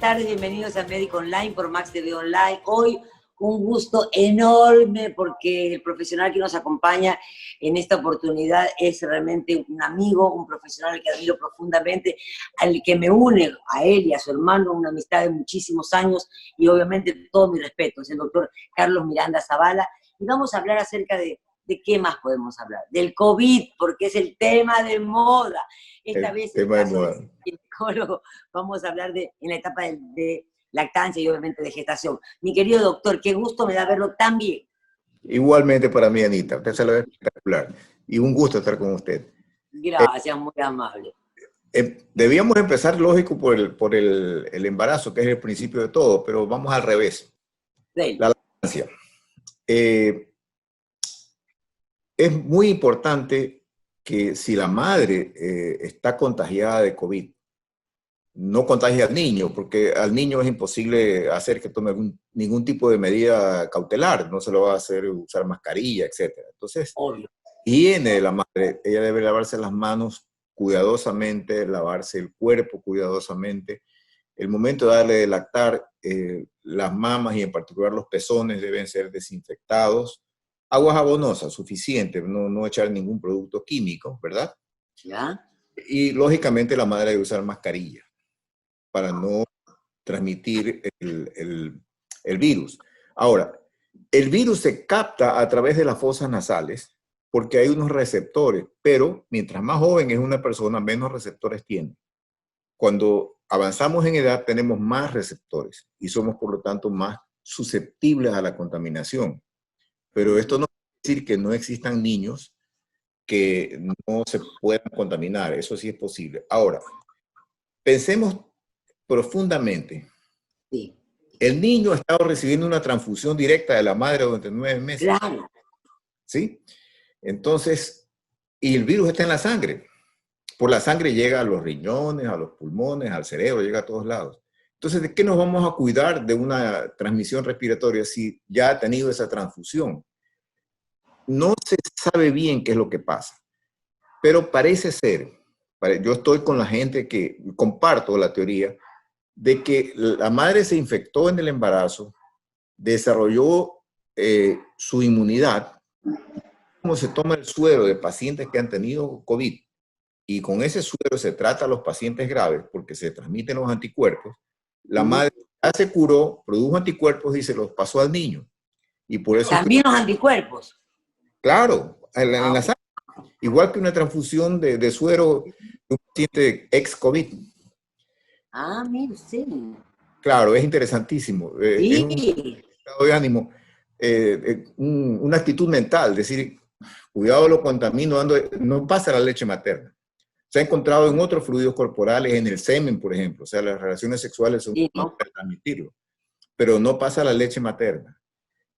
tardes, bienvenidos a Médico Online por Max TV Online. Hoy un gusto enorme porque el profesional que nos acompaña en esta oportunidad es realmente un amigo, un profesional que admiro profundamente, al que me une a él y a su hermano, una amistad de muchísimos años y obviamente todo mi respeto. Es el doctor Carlos Miranda Zavala y vamos a hablar acerca de qué más podemos hablar. Del COVID, porque es el tema de moda. Esta vez, en el caso del ginecólogo, vamos a hablar en la etapa de lactancia y obviamente de gestación. Mi querido doctor, qué gusto me da verlo tan bien. Igualmente para mí, Anita. Usted se lo ve espectacular. Y un gusto estar con usted. Gracias, muy amable. Debíamos empezar, lógico, por el embarazo, que es el principio de todo, pero vamos al revés. Sí. La lactancia. Es muy importante que si la madre está contagiada de COVID, no contagie al niño, porque al niño es imposible hacer que tome ningún tipo de medida cautelar, no se lo va a hacer usar mascarilla, etc. Entonces, higiene de la madre, ella debe lavarse las manos cuidadosamente, lavarse el cuerpo cuidadosamente. El momento de darle de lactar, las mamas y en particular los pezones deben ser desinfectados. Agua jabonosa, suficiente, no echar ningún producto químico, ¿verdad? ¿Ya? Y lógicamente la madre debe usar mascarilla para no transmitir el virus. Ahora, el virus se capta a través de las fosas nasales porque hay unos receptores, pero mientras más joven es una persona, menos receptores tiene. Cuando avanzamos en edad tenemos más receptores y somos por lo tanto más susceptibles a la contaminación. Pero esto no quiere decir que no existan niños que no se puedan contaminar, eso sí es posible. Ahora, pensemos profundamente. Sí. El niño ha estado recibiendo una transfusión directa de la madre durante 9 meses. Claro. ¿Sí? Entonces, y el virus está en la sangre. Por la sangre llega a los riñones, a los pulmones, al cerebro, llega a todos lados. Entonces, ¿de qué nos vamos a cuidar de una transmisión respiratoria si ya ha tenido esa transfusión? No se sabe bien qué es lo que pasa, pero parece ser, yo estoy con la gente que comparto la teoría, de que la madre se infectó en el embarazo, desarrolló su inmunidad, como se toma el suero de pacientes que han tenido COVID, y con ese suero se trata a los pacientes graves, porque se transmiten los anticuerpos, la madre ya se curó, produjo anticuerpos y se los pasó al niño. Y por eso también los anticuerpos. Claro, en la sangre, igual que una transfusión de suero de un paciente ex-COVID. Ah, mire, sí. Claro, es interesantísimo. Sí. Es un estado de ánimo, una actitud mental, decir, cuidado lo contamino, no pasa la leche materna. Se ha encontrado en otros fluidos corporales, en el semen, por ejemplo, o sea, las relaciones sexuales son para transmitirlo, pero no pasa la leche materna.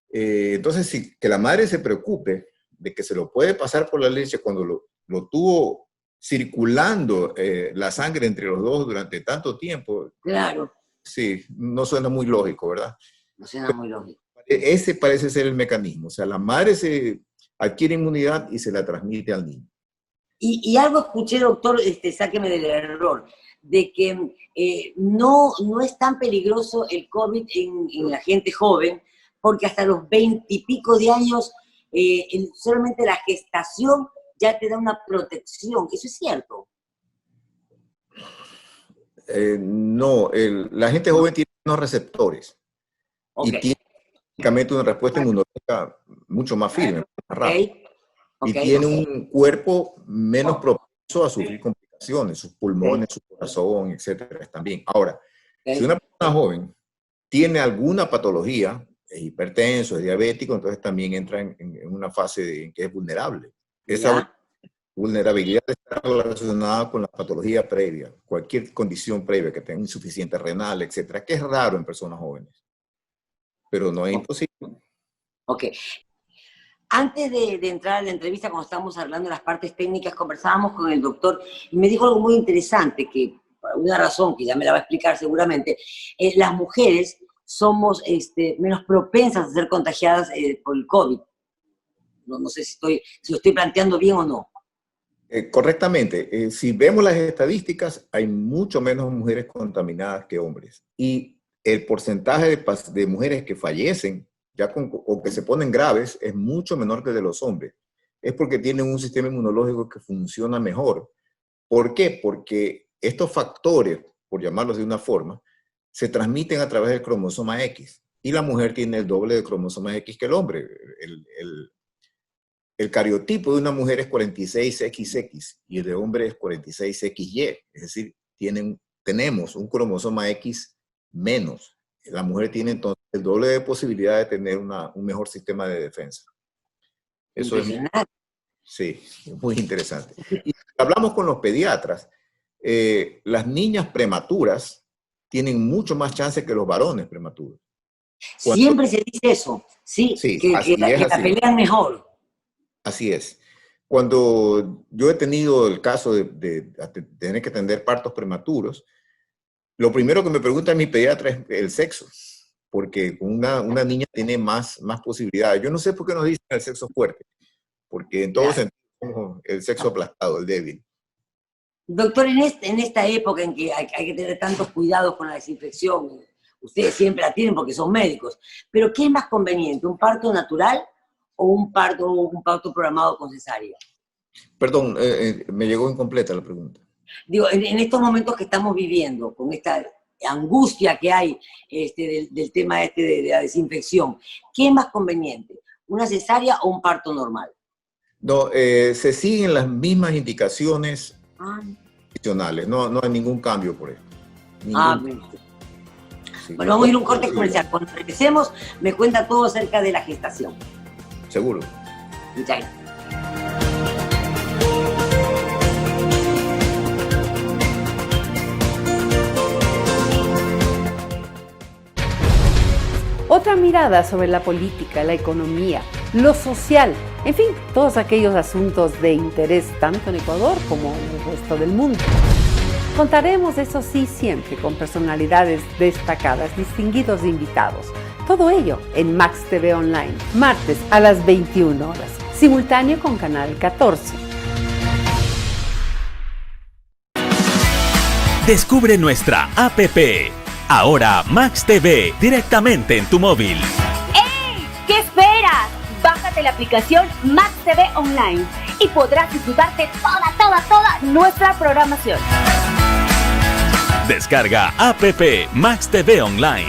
Entonces, sí, que la madre se preocupe de que se lo puede pasar por la leche cuando lo tuvo circulando la sangre entre los dos durante tanto tiempo. Claro. Sí, no suena muy lógico, ¿verdad? No suena muy lógico. Ese parece ser el mecanismo. O sea, la madre se adquiere inmunidad y se la transmite al niño. Y algo escuché, doctor, sáqueme del error, de que no es tan peligroso el COVID en la gente joven, porque hasta los 20 y pico de años, solamente la gestación ya te da una protección. ¿Eso es cierto? No, la gente joven tiene unos receptores y tiene básicamente una respuesta inmunológica mucho más firme, más rápida. Y tiene un cuerpo menos propenso a sufrir complicaciones, sus pulmones, su corazón, etcétera, también. Ahora, si una persona joven tiene alguna patología, es hipertenso, es diabético, entonces también entra en una fase en que es vulnerable. Esa vulnerabilidad está relacionada con la patología previa, cualquier condición previa que tenga insuficiencia renal, etcétera, que es raro en personas jóvenes, pero no es imposible. Ok. Antes de entrar a la entrevista, cuando estábamos hablando de las partes técnicas, conversábamos con el doctor y me dijo algo muy interesante, que por alguna razón, que ya me la va a explicar seguramente, las mujeres somos menos propensas a ser contagiadas por el COVID. No sé si lo estoy planteando bien o no. Correctamente. Si vemos las estadísticas, hay mucho menos mujeres contaminadas que hombres. Y el porcentaje de mujeres que fallecen o que se ponen graves es mucho menor que el de los hombres. Es porque tienen un sistema inmunológico que funciona mejor. ¿Por qué? Porque estos factores, por llamarlos de una forma, se transmiten a través del cromosoma X. Y la mujer tiene el doble de cromosoma X que el hombre. El cariotipo de una mujer es 46XX y el de hombre es 46XY. Es decir, tenemos un cromosoma X menos. La mujer tiene entonces el doble de posibilidad de tener un mejor sistema de defensa. Eso es, sí, muy interesante. Y hablamos con los pediatras. Las niñas prematuras tienen mucho más chance que los varones prematuros. Siempre se dice eso, sí, sí, que la pelean mejor. Así es. Cuando yo he tenido el caso de tener que atender partos prematuros, lo primero que me pregunta mi pediatra es el sexo, porque una niña tiene más posibilidades. Yo no sé por qué nos dicen el sexo fuerte, porque en todos sentidos el sexo aplastado, el débil. Doctor, en esta época en que hay que tener tantos cuidados con la desinfección, ustedes siempre la tienen porque son médicos, pero ¿qué es más conveniente, un parto natural o un parto programado con cesárea? Perdón, me llegó incompleta la pregunta. Digo, en estos momentos que estamos viviendo, con esta angustia que hay del tema de la desinfección, ¿qué es más conveniente, una cesárea o un parto normal? No, se siguen las mismas indicaciones adicionales, no hay ningún cambio por esto. Sí. Bueno, vamos a ir a un corte comercial. Cuando regresemos, me cuenta todo acerca de la gestación. Seguro. Muchas gracias. Otra mirada sobre la política, la economía, lo social, en fin, todos aquellos asuntos de interés tanto en Ecuador como en el resto del mundo. Contaremos, eso sí, siempre con personalidades destacadas, distinguidos invitados. Todo ello en Max TV Online, martes a las 21 horas, simultáneo con Canal 14. Descubre nuestra APP. Ahora Max TV directamente en tu móvil. ¡Ey! ¿Qué esperas? Bájate la aplicación Max TV Online y podrás disfrutarte toda nuestra programación. Descarga APP Max TV Online.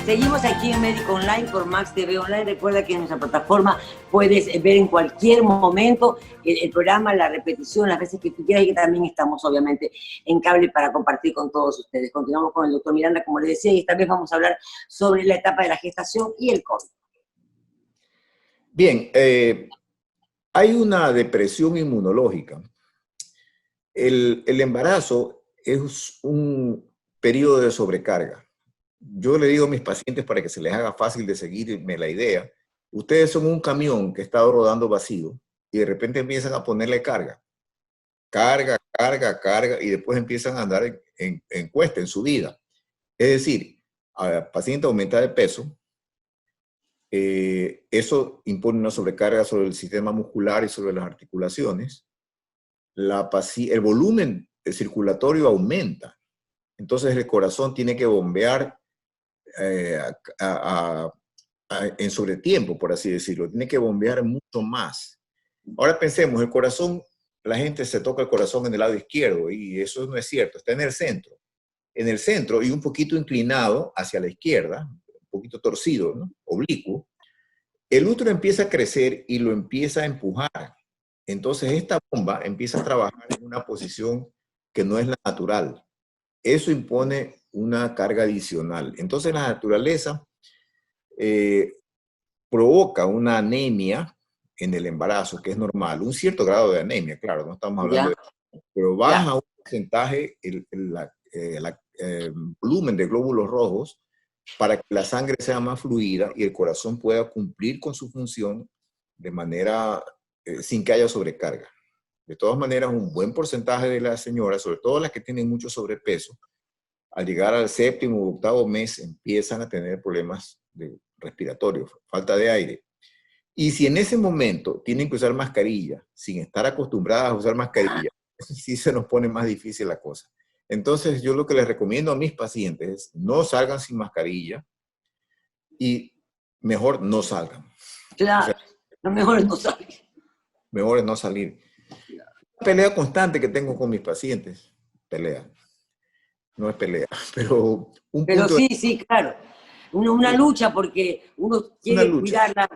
Seguimos aquí en Médico Online por Max TV Online. Recuerda que en nuestra plataforma puedes ver en cualquier momento el programa, la repetición, las veces que tú quieras, y que también estamos obviamente en cable para compartir con todos ustedes. Continuamos con el doctor Miranda, como le decía, y esta vez vamos a hablar sobre la etapa de la gestación y el COVID. Bien, hay una depresión inmunológica. El embarazo es un periodo de sobrecarga. Yo le digo a mis pacientes, para que se les haga fácil de seguirme la idea, ustedes son un camión que ha estado rodando vacío y de repente empiezan a ponerle carga, y después empiezan a andar en cuesta, en subida. Es decir, al paciente aumenta de peso, eso impone una sobrecarga sobre el sistema muscular y sobre las articulaciones. El volumen circulatorio aumenta, entonces el corazón tiene que bombear en sobretiempo, por así decirlo, tiene que bombear mucho más. Ahora pensemos, el corazón, la gente se toca el corazón en el lado izquierdo y eso no es cierto, está en el centro y un poquito inclinado hacia la izquierda, un poquito torcido, ¿no? Oblicuo. El útero empieza a crecer y lo empieza a empujar. Entonces esta bomba empieza a trabajar en una posición que no es la natural. Eso impone una carga adicional. Entonces la naturaleza provoca una anemia en el embarazo, que es normal, un cierto grado de anemia, claro, no estamos hablando de... Pero baja un porcentaje el volumen de glóbulos rojos para que la sangre sea más fluida y el corazón pueda cumplir con su función de manera sin que haya sobrecarga. De todas maneras, un buen porcentaje de las señoras, sobre todo las que tienen mucho sobrepeso, al llegar al 7º o 8º mes empiezan a tener problemas respiratorios, falta de aire. Y si en ese momento tienen que usar mascarilla, sin estar acostumbradas a usar mascarilla, sí se nos pone más difícil la cosa. Entonces, yo lo que les recomiendo a mis pacientes es no salgan sin mascarilla y mejor no salgan. Claro, O sea, lo mejor es no salir. mejor es no salir. La pelea constante que tengo con mis pacientes, pelea. No es pelea, pero un Pero punto sí, sí, claro. Una lucha porque uno quiere lucha. cuidarla.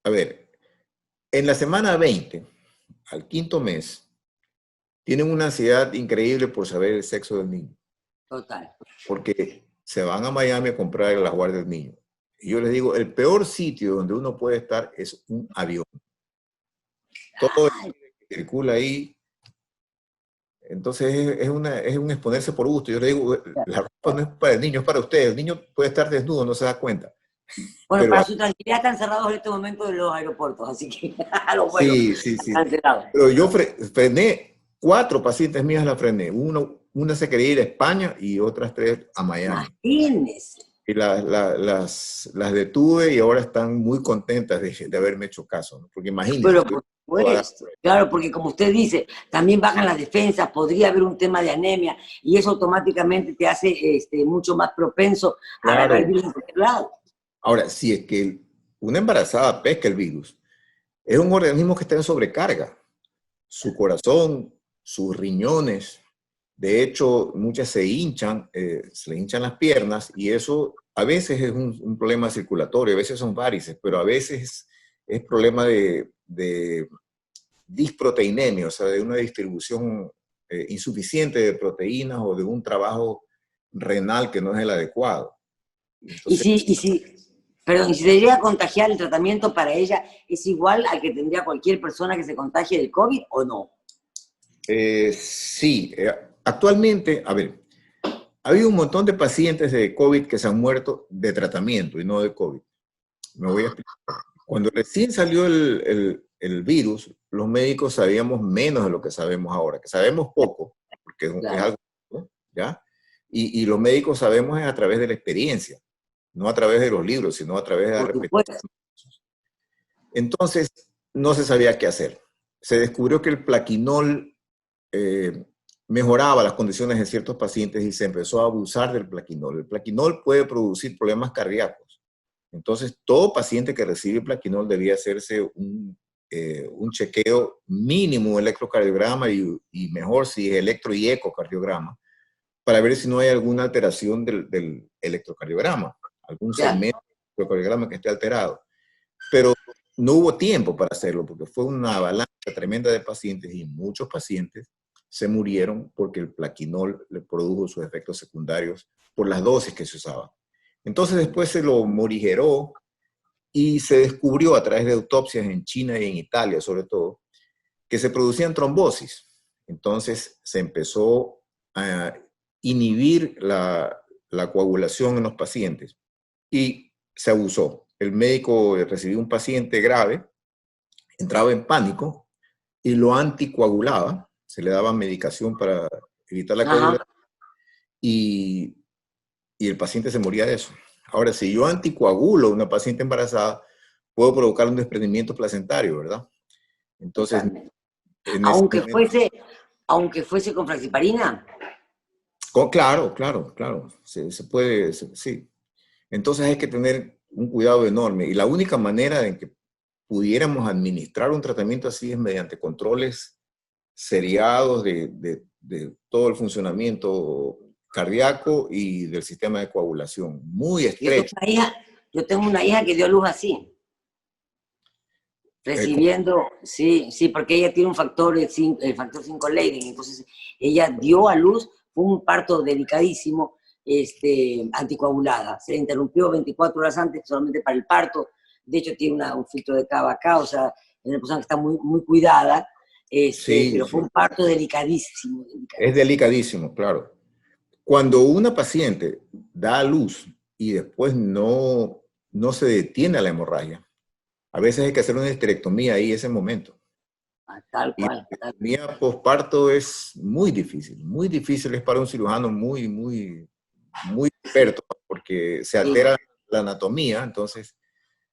A ver, en la semana 20, al 5º mes, tienen una ansiedad increíble por saber el sexo del niño. Total. Porque se van a Miami a comprar el ajuar del niño. Y yo les digo, el peor sitio donde uno puede estar es un avión. Todo el que circula ahí. Entonces es un exponerse por gusto. Yo le digo, la ropa no es para el niño, es para usted. El niño puede estar desnudo, no se da cuenta. Bueno, Pero, para su tranquilidad están cerrados en este momento de los aeropuertos, así que a los vuelos sí. están cerrados. Pero yo frené, 4 pacientes mías la frené. Una se quería ir a España y otras 3 a Miami. Imagínese. Y las detuve y ahora están muy contentas de haberme hecho caso, ¿no? Porque imagínense. Pero por supuesto, claro, porque como usted dice, también bajan las defensas, podría haber un tema de anemia y eso automáticamente te hace mucho más propenso a agarrar el virus por otro lado. Ahora, si es que una embarazada pesca el virus, es un organismo que está en sobrecarga. Su corazón, sus riñones, de hecho, muchas se le hinchan las piernas y eso a veces es un problema circulatorio, a veces son varices, pero a veces es problema de disproteinemia, o sea, de una distribución insuficiente de proteínas o de un trabajo renal que no es el adecuado. Entonces, Y si se llega a contagiar, el tratamiento para ella es igual al que tendría cualquier persona que se contagie del COVID o no. Sí, actualmente, a ver, ha habido un montón de pacientes de COVID que se han muerto de tratamiento y no de COVID. Me voy a explicar. Cuando recién salió el virus, los médicos sabíamos menos de lo que sabemos ahora, que sabemos poco, porque es algo, ¿no? ¿Ya? Y los médicos sabemos es a través de la experiencia, no a través de los libros, sino a través de la repetición. Entonces, no se sabía qué hacer. Se descubrió que el plaquinol mejoraba las condiciones de ciertos pacientes y se empezó a abusar del plaquinol. El plaquinol puede producir problemas cardíacos. Entonces, todo paciente que recibe plaquinol debía hacerse un chequeo mínimo electrocardiograma y mejor si es electro y ecocardiograma para ver si no hay alguna alteración del electrocardiograma, algún segmento del electrocardiograma que esté alterado. Pero no hubo tiempo para hacerlo porque fue una avalancha tremenda de pacientes y muchos pacientes se murieron porque el plaquinol le produjo sus efectos secundarios por las dosis que se usaban. Entonces después se lo morigeró y se descubrió a través de autopsias en China y en Italia sobre todo, que se producían trombosis. Entonces se empezó a inhibir la coagulación en los pacientes y se abusó. El médico recibió un paciente grave, entraba en pánico y lo anticoagulaba, se le daba medicación para evitar la coagulación y el paciente se moría de eso. Ahora, si yo anticoagulo a una paciente embarazada, puedo provocar un desprendimiento placentario, ¿verdad? Entonces, aunque fuese con flaxiparina. Claro. Se puede, sí. Entonces hay que tener un cuidado enorme. Y la única manera en que pudiéramos administrar un tratamiento así es mediante controles seriados de todo el funcionamiento cardíaco y del sistema de coagulación. Muy estrecho. Yo tengo una hija que dio a luz así. Recibiendo, sí, porque ella tiene un factor 5 Leiden, entonces ella dio a luz, fue un parto delicadísimo, anticoagulada. Se interrumpió 24 horas antes solamente para el parto. De hecho, tiene un filtro de cava acá, o sea, es una persona que está muy, muy cuidada. Pero fue un parto delicadísimo. Es delicadísimo, claro. Cuando una paciente da a luz y después no se detiene la hemorragia, a veces hay que hacer una histerectomía ahí ese momento. Tal Y cual. la anatomía posparto es muy difícil es para un cirujano muy experto, porque se altera la anatomía, entonces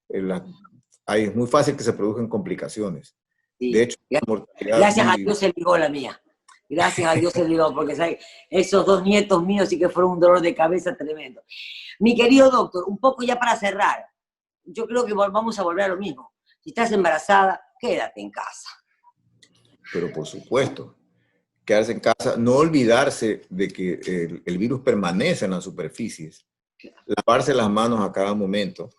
es muy fácil que se produzcan complicaciones. Sí. De hecho, la mortalidad Gracias a Dios se ligó la mía. Gracias a Dios se ligó, porque ¿sabes? Esos 2 nietos míos sí que fueron un dolor de cabeza tremendo. Mi querido doctor, un poco ya para cerrar, yo creo que vamos a volver a lo mismo. Si estás embarazada, quédate en casa. Pero por supuesto, quedarse en casa, no olvidarse de que el virus permanece en las superficies, lavarse las manos a cada momento,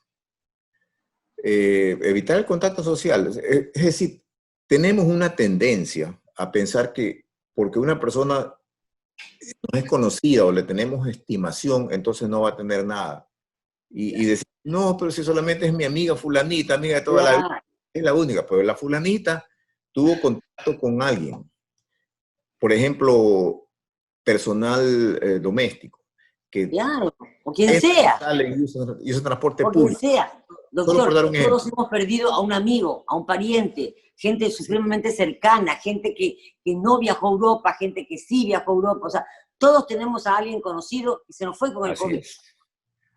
evitar el contacto social. Es decir, tenemos una tendencia a pensar que porque una persona no es conocida o le tenemos estimación, entonces no va a tener nada. Y decir, no, pero si solamente es mi amiga fulanita, amiga de toda la vida, es la única, pero la fulanita tuvo contacto con alguien. Por ejemplo, personal doméstico. Que claro, o quien sea. Y usa transporte o público. quien sea. Doctor, Solo por dar un ejemplo. todos hemos perdido a un amigo, a un pariente, gente supremamente cercana, gente que no viajó a Europa, gente que sí viajó a Europa. O sea, todos tenemos a alguien conocido y se nos fue con el COVID.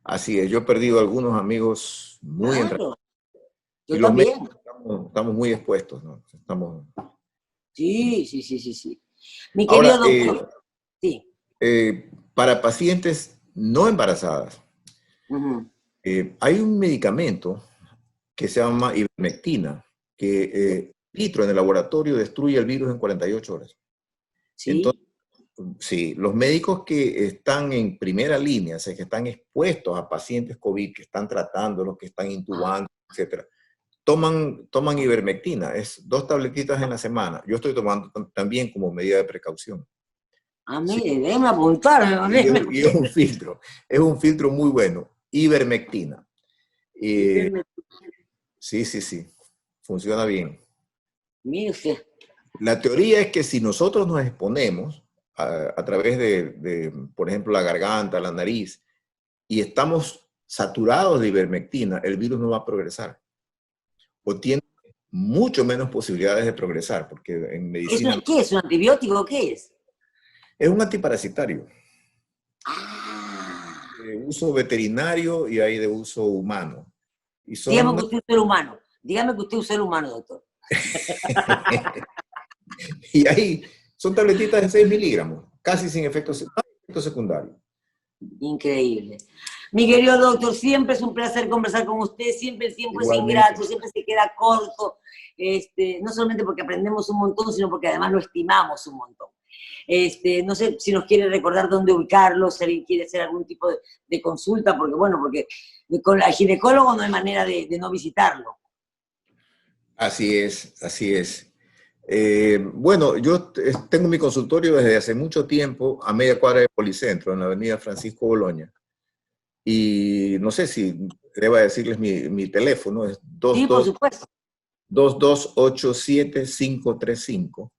Así es. Yo he perdido algunos amigos muy claro. Yo y también. Estamos muy expuestos, ¿no? Sí. Mi querido doctor. Sí. Para pacientes no embarazadas, hay un medicamento que se llama ivermectina, que litro en el laboratorio destruye el virus en 48 horas. ¿Sí? Entonces, sí, los médicos que están en primera línea, o sea, que están expuestos a pacientes COVID, que están tratándolos, que están intubando, etcétera, toman ivermectina. Es 2 tabletitas en la semana. Yo estoy tomando también como medida de precaución. Mire, déjame apuntar. Y es un filtro muy bueno. Ivermectina. Sí. Funciona bien. Mire usted. La teoría es que si nosotros nos exponemos a través de, por ejemplo, la garganta, la nariz, y estamos saturados de ivermectina, el virus no va a progresar. O tiene mucho menos posibilidades de progresar, porque en medicina... ¿Qué es? ¿Un antibiótico o qué es? Es un antiparasitario. De uso veterinario y hay de uso humano. Dígame que usted es ser humano. Dígame que usted es un ser humano, doctor. Y ahí son tabletitas de 6 miligramos, casi sin efecto secundario. Increíble. Mi querido doctor, siempre es un placer conversar con usted, siempre el tiempo es ingrato, siempre se queda corto, no solamente porque aprendemos un montón, sino porque además lo estimamos un montón. No sé si nos quiere recordar dónde ubicarlo, si alguien quiere hacer algún tipo de consulta, porque con el ginecólogo no hay manera de no visitarlo. Así es. Yo tengo mi consultorio desde hace mucho tiempo a media cuadra de Policentro, en la avenida Francisco Boloña. Y no sé si deba decirles mi teléfono, es 2287535.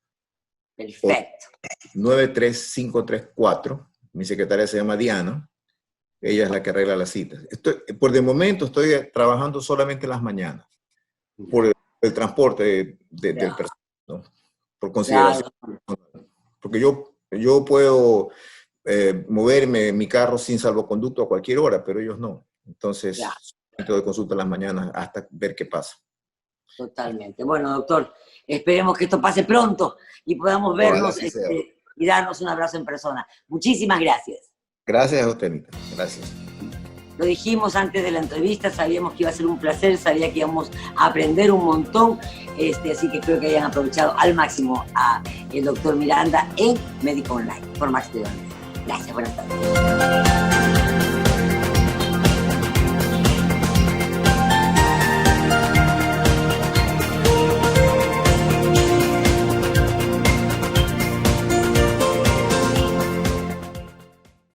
Perfecto. 93534. Mi secretaria se llama Diana. Ella es la que arregla las citas. Por de momento estoy trabajando solamente en las mañanas. Por el transporte del personal, ¿no? Por consideración. Porque yo puedo moverme en mi carro sin salvoconducto a cualquier hora, pero ellos no. Entonces, doy consulta en las mañanas hasta ver qué pasa. Totalmente. Bueno, doctor, esperemos que esto pase pronto y podamos vernos y darnos un abrazo en persona. Muchísimas gracias. Gracias a usted, Anita. Gracias. Lo dijimos antes de la entrevista, sabíamos que iba a ser un placer, sabía que íbamos a aprender un montón, así que espero que hayan aprovechado al máximo a el doctor Miranda en Médico Online por Max TV. Gracias, buenas tardes.